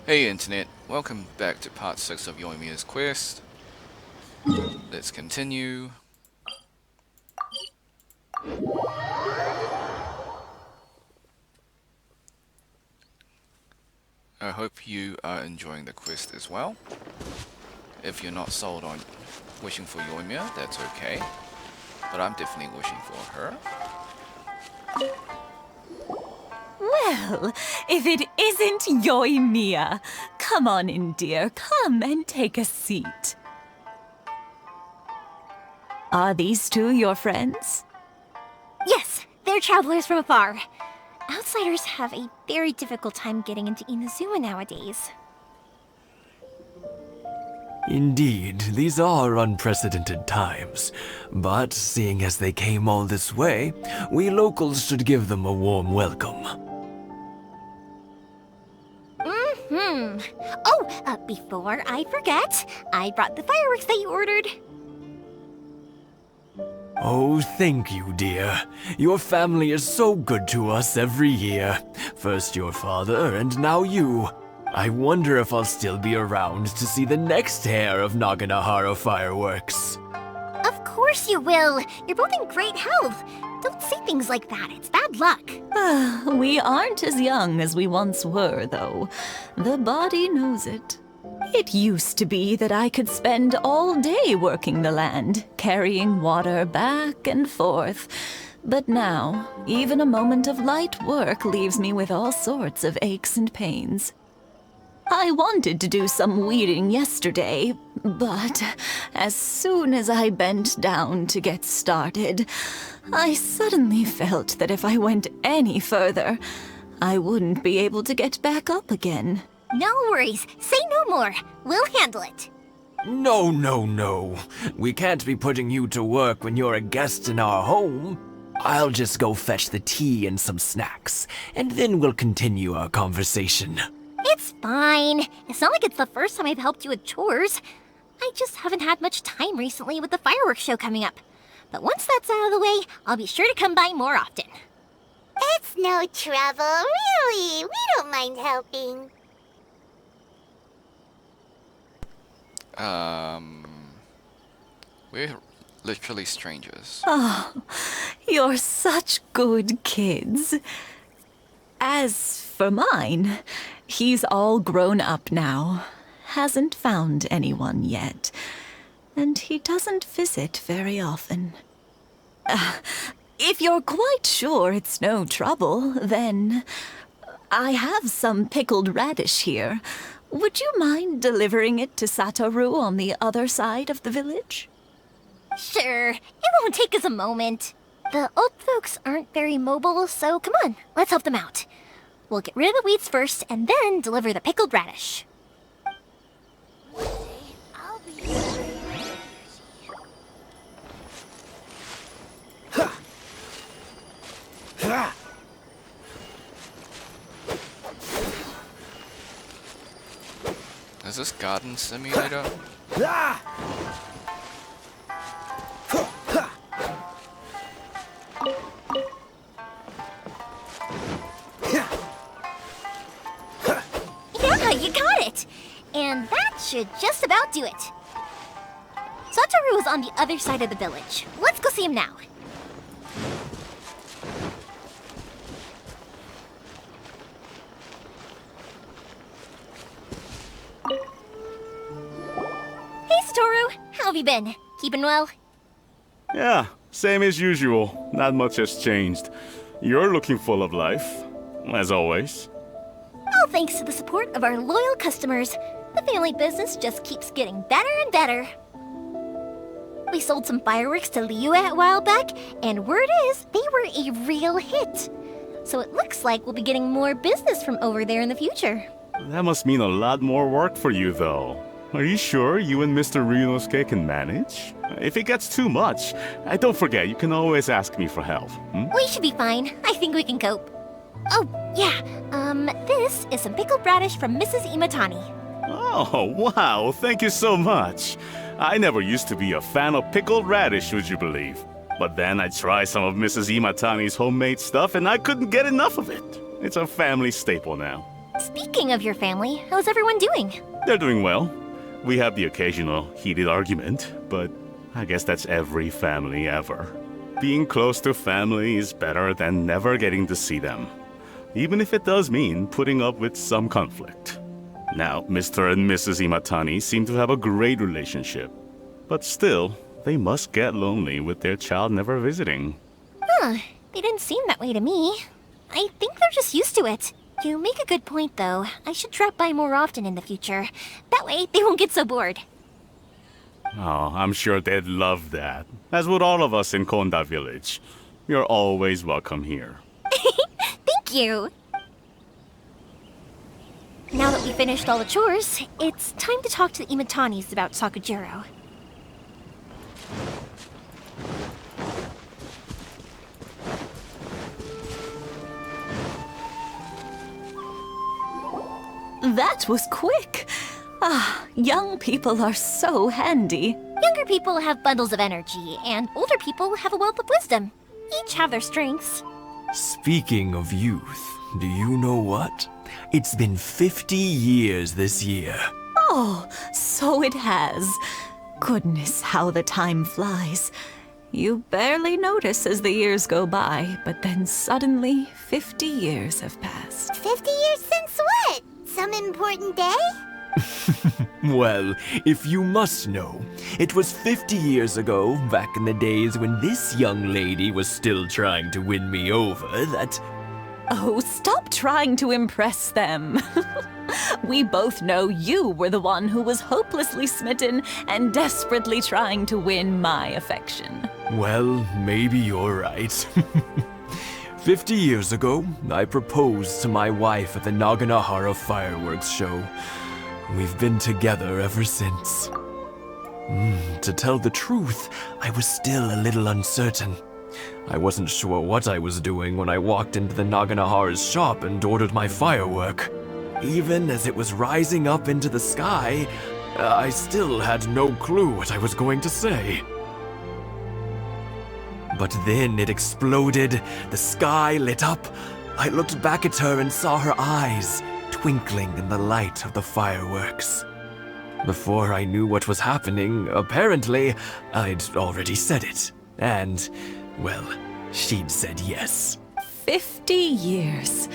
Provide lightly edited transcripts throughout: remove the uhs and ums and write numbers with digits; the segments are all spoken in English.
Hey Internet, welcome back to part 6 of Yoimyia's quest. Let's continue. I hope you are enjoying the quest as well. If you're not sold on wishing for Yoimyia, that's okay. But I'm definitely wishing for her. Well, if it isn't Yoimyia, come on in, dear. Come and take a seat. Are these two your friends? Yes, they're travelers from afar. Outsiders have a very difficult time getting into Inazuma nowadays. Indeed, these are unprecedented times. But seeing as they came all this way, we locals should give them a warm welcome. Before I forget, I brought the fireworks that you ordered. Oh, thank you, dear. Your family is so good to us every year. First your father, and now you. I wonder if I'll still be around to see the next heir of Naganahara fireworks. Of course you will. You're both in great health. Don't say things like that. It's bad luck. We aren't as young as we once were, though. The body knows it. It used to be that I could spend all day working the land, carrying water back and forth. But now, even a moment of light work leaves me with all sorts of aches and pains. I wanted to do some weeding yesterday, but as soon as I bent down to get started, I suddenly felt that if I went any further, I wouldn't be able to get back up again. No worries. Say no more. We'll handle it. No. We can't be putting you to work when you're a guest in our home. I'll just go fetch the tea and some snacks, and then we'll continue our conversation. It's fine. It's not like it's the first time I've helped you with chores. I just haven't had much time recently with the fireworks show coming up. But once that's out of the way, I'll be sure to come by more often. It's no trouble, really. We don't mind helping. We're literally strangers. Oh, you're such good kids. As for mine, he's all grown up now. Hasn't found anyone yet. And he doesn't visit very often. If you're quite sure it's no trouble, then I have some pickled radish here. Would you mind delivering it to Satoru on the other side of the village? Sure. It won't take us a moment. The old folks aren't very mobile, so come on, let's help them out. We'll get rid of the weeds first, and then deliver the pickled radish. Is this garden simulator? Yeah, you got it! And that should just about do it. Satoru is on the other side of the village. Let's go see him now. Hey, Satoru! How have you been? Keeping well? Yeah, same as usual. Not much has changed. You're looking full of life, as always. All thanks to the support of our loyal customers, the family business just keeps getting better and better. We sold some fireworks to Liyue a while back, and word is they were a real hit. So it looks like we'll be getting more business from over there in the future. That must mean a lot more work for you, though. Are you sure you and Mr. Ryunosuke can manage? If it gets too much, don't forget, you can always ask me for help. We should be fine. I think we can cope. Oh, yeah. This is some pickled radish from Mrs. Imatani. Oh, wow, thank you so much. I never used to be a fan of pickled radish, would you believe? But then I tried some of Mrs. Imatani's homemade stuff and I couldn't get enough of it. It's a family staple now. Speaking of your family, how's everyone doing? They're doing well. We have the occasional heated argument, but I guess that's every family ever. Being close to family is better than never getting to see them, even if it does mean putting up with some conflict. Now, Mr. and Mrs. Imatani seem to have a great relationship, but still, they must get lonely with their child never visiting. Huh, they didn't seem that way to me. I think they're just used to it. You make a good point, though. I should drop by more often in the future. That way, they won't get so bored. Oh, I'm sure they'd love that, as would all of us in Konda Village. You're always welcome here. Thank you! Now that we finished all the chores, it's time to talk to the Imatanis about Sakujiro. That was quick. Ah, young people are so handy. Younger people have bundles of energy, and older people have a wealth of wisdom. Each have their strengths. Speaking of youth, do you know what? It's been 50 years this year. Oh, so it has. Goodness, how the time flies. You barely notice as the years go by, but then suddenly 50 years have passed. 50 years since what? Some important day? Well, if you must know, it was 50 years ago, back in the days when this young lady was still trying to win me over, that... Oh, stop trying to impress them. We both know you were the one who was hopelessly smitten and desperately trying to win my affection. Well, maybe you're right. 50 years ago, I proposed to my wife at the Naganahara fireworks show. We've been together ever since. To tell the truth, I was still a little uncertain. I wasn't sure what I was doing when I walked into the Naganahara's shop and ordered my firework. Even as it was rising up into the sky, I still had no clue what I was going to say. But then it exploded, the sky lit up. I looked back at her and saw her eyes, twinkling in the light of the fireworks. Before I knew what was happening, apparently, I'd already said it. And, well, she'd said yes. 50 years.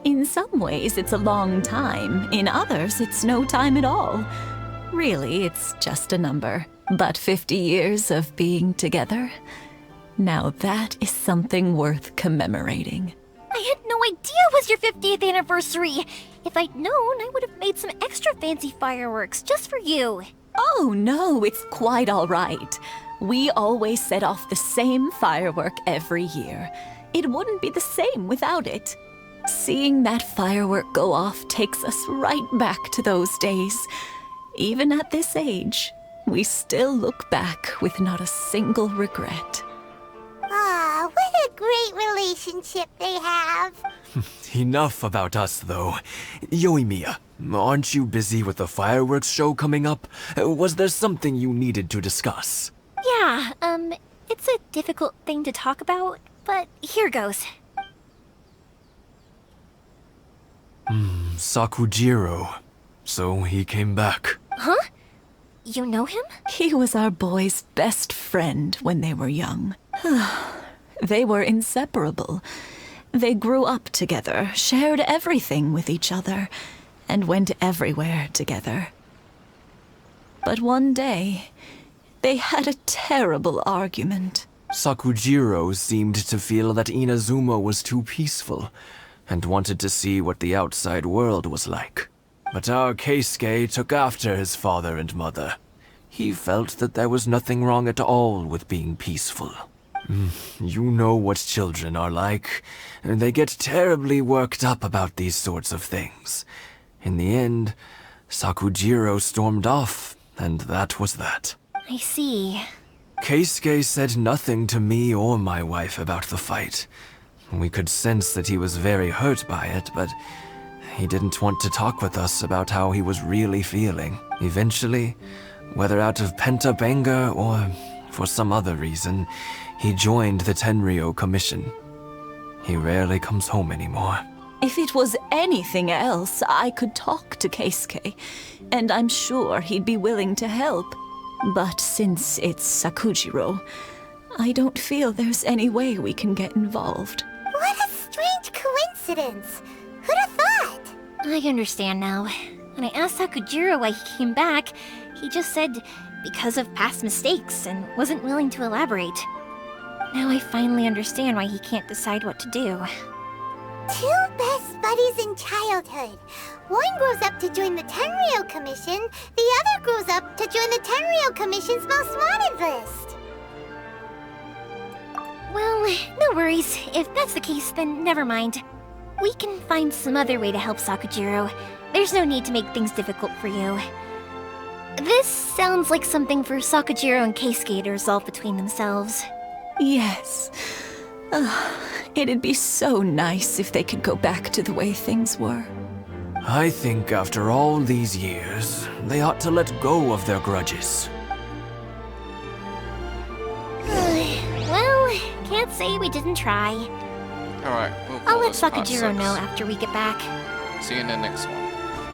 In some ways, it's a long time. In others, it's no time at all. Really, it's just a number. But 50 years of being together? Now that is something worth commemorating. I had no idea it was your 50th anniversary. If I'd known, I would have made some extra fancy fireworks just for you. Oh no, it's quite all right. We always set off the same firework every year. It wouldn't be the same without it. Seeing that firework go off takes us right back to those days. Even at this age, we still look back with not a single regret. Ah, what a great relationship they have. Enough about us, though. Yoimyia, aren't you busy with the fireworks show coming up? Was there something you needed to discuss? Yeah, it's a difficult thing to talk about, but here goes. Sakujiro. So he came back. Huh? You know him? He was our boys' best friend when they were young. They were inseparable. They grew up together, shared everything with each other, and went everywhere together. But one day, they had a terrible argument. Sakujiro seemed to feel that Inazuma was too peaceful, and wanted to see what the outside world was like. But our Keisuke took after his father and mother. He felt that there was nothing wrong at all with being peaceful. You know what children are like. They get terribly worked up about these sorts of things. In the end, Sakujiro stormed off, and that was that. I see. Keisuke said nothing to me or my wife about the fight. We could sense that he was very hurt by it, but he didn't want to talk with us about how he was really feeling. Eventually, whether out of pent-up anger or for some other reason, he joined the Tenryou Commission. He rarely comes home anymore. If it was anything else, I could talk to Keisuke, and I'm sure he'd be willing to help. But since it's Sakujiro, I don't feel there's any way we can get involved. What a strange coincidence. Who'd have thought? I understand now. When I asked Sakujiro why he came back, he just said because of past mistakes and wasn't willing to elaborate. Now I finally understand why he can't decide what to do. Two best buddies in childhood. One grows up to join the Tenryou Commission, the other grows up to join the Tenryou Commission's most wanted list. Well, no worries. If that's the case, then never mind. We can find some other way to help Sakujiro. There's no need to make things difficult for you. This sounds like something for Sakujiro and Keisuke to resolve between themselves. Yes. It'd be so nice if they could go back to the way things were. I think after all these years, they ought to let go of their grudges. Well, can't say we didn't try. Alright, we'll I'll call let this part Sakujiro 6. know after we get back. See you in the next one.